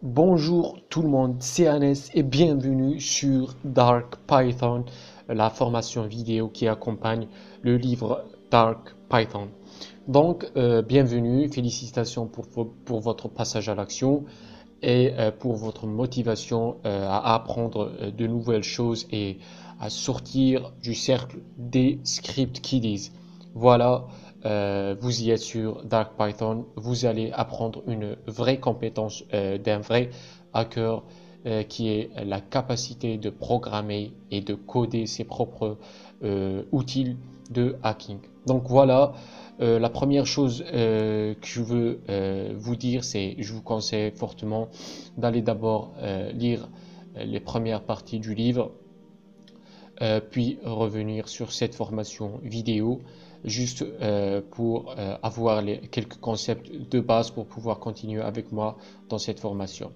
Bonjour tout le monde, c'est Anes et bienvenue sur Dark Python, la formation vidéo qui accompagne le livre Dark Python. Bienvenue, félicitations pour votre passage à l'action et pour votre motivation à apprendre de nouvelles choses et à sortir du cercle des script kiddies. Voilà, vous y êtes sur Dark Python, vous allez apprendre une vraie compétence d'un vrai hacker qui est la capacité de programmer et de coder ses propres outils de hacking. Donc voilà, la première chose que je veux vous dire, c'est je vous conseille fortement d'aller d'abord lire les premières parties du livre, puis revenir sur cette formation vidéo, juste pour avoir quelques concepts de base pour pouvoir continuer avec moi dans cette formation.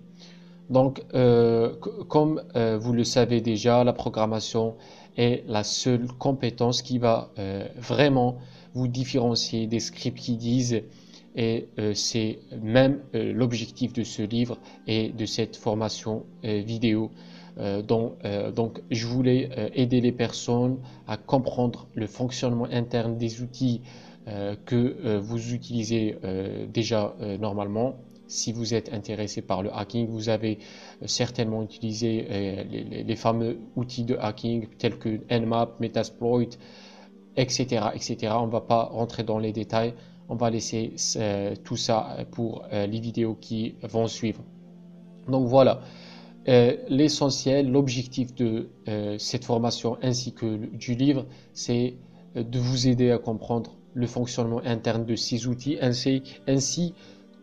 Comme vous le savez déjà, la programmation est la seule compétence qui va vraiment vous différencier des scripts qui disent, et c'est même l'objectif de ce livre et de cette formation vidéo. Donc, je voulais aider les personnes à comprendre le fonctionnement interne des outils que vous utilisez déjà normalement. Si vous êtes intéressé par le hacking, vous avez certainement utilisé les fameux outils de hacking tels que Nmap, Metasploit, etc., etc. On ne va pas rentrer dans les détails. On va laisser tout ça pour les vidéos qui vont suivre. Donc voilà, l'essentiel, l'objectif de cette formation ainsi que du livre, c'est de vous aider à comprendre le fonctionnement interne de ces outils ainsi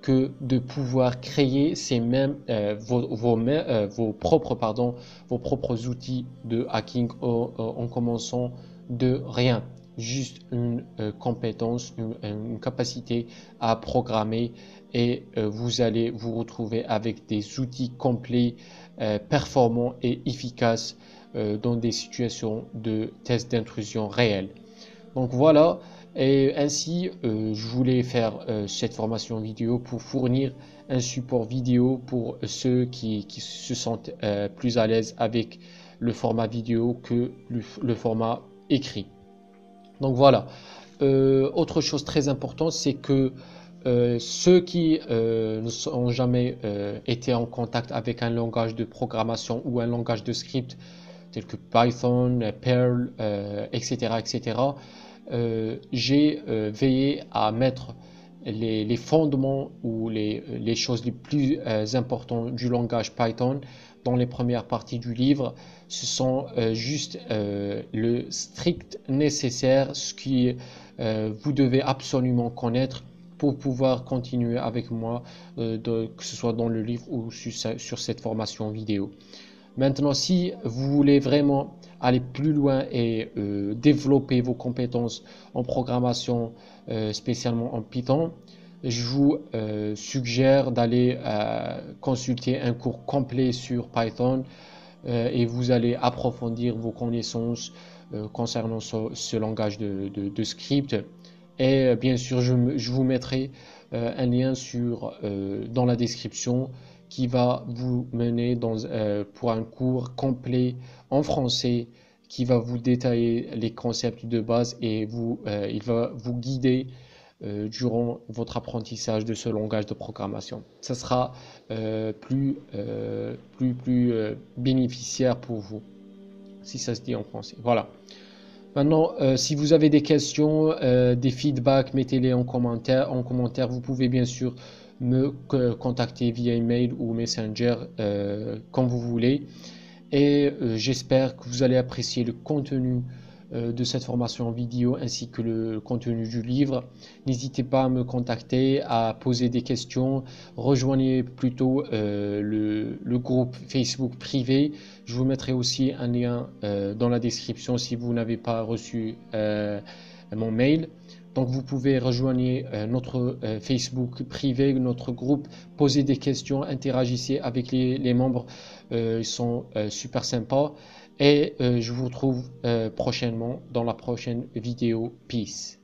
que de pouvoir créer ces mêmes, vos propres outils de hacking en commençant de rien. Juste une compétence, une capacité à programmer et vous allez vous retrouver avec des outils complets, performants et efficaces dans des situations de test d'intrusion réelles. Donc voilà, et ainsi je voulais faire cette formation vidéo pour fournir un support vidéo pour ceux qui se sentent plus à l'aise avec le format vidéo que le format écrit. Donc voilà. Autre chose très importante, c'est que ceux qui n'ont jamais été en contact avec un langage de programmation ou un langage de script tel que Python, Perl, etc., etc., j'ai veillé à mettre les fondements ou les choses les plus importantes du langage Python dans les premières parties du livre. Ce sont juste le strict nécessaire, ce qui vous devez absolument connaître pour pouvoir continuer avec moi, que ce soit dans le livre ou sur cette formation vidéo. Maintenant, si vous voulez vraiment aller plus loin et développer vos compétences en programmation, spécialement en Python, je vous suggère d'aller consulter un cours complet sur Python et vous allez approfondir vos connaissances concernant ce langage de script. Et bien sûr, je vous mettrai un lien dans la description qui va vous mener pour un cours complet en français qui va vous détailler les concepts de base et il va vous guider durant votre apprentissage de ce langage de programmation. Ça sera plus bénéficiaire pour vous, si ça se dit en français. Voilà. Maintenant, si vous avez des questions, des feedbacks, mettez-les en commentaire. En commentaire, vous pouvez bien sûr me contacter via email ou Messenger quand vous voulez. Et j'espère que vous allez apprécier le contenu de cette formation vidéo ainsi que le contenu du livre. N'hésitez pas à me contacter, à poser des questions. Rejoignez plutôt le groupe Facebook privé. Je vous mettrai aussi un lien dans la description si vous n'avez pas reçu mon mail. Donc vous pouvez rejoindre notre Facebook privé, notre groupe, poser des questions, interagissez avec les membres, ils sont super sympas et je vous retrouve prochainement dans la prochaine vidéo. Peace.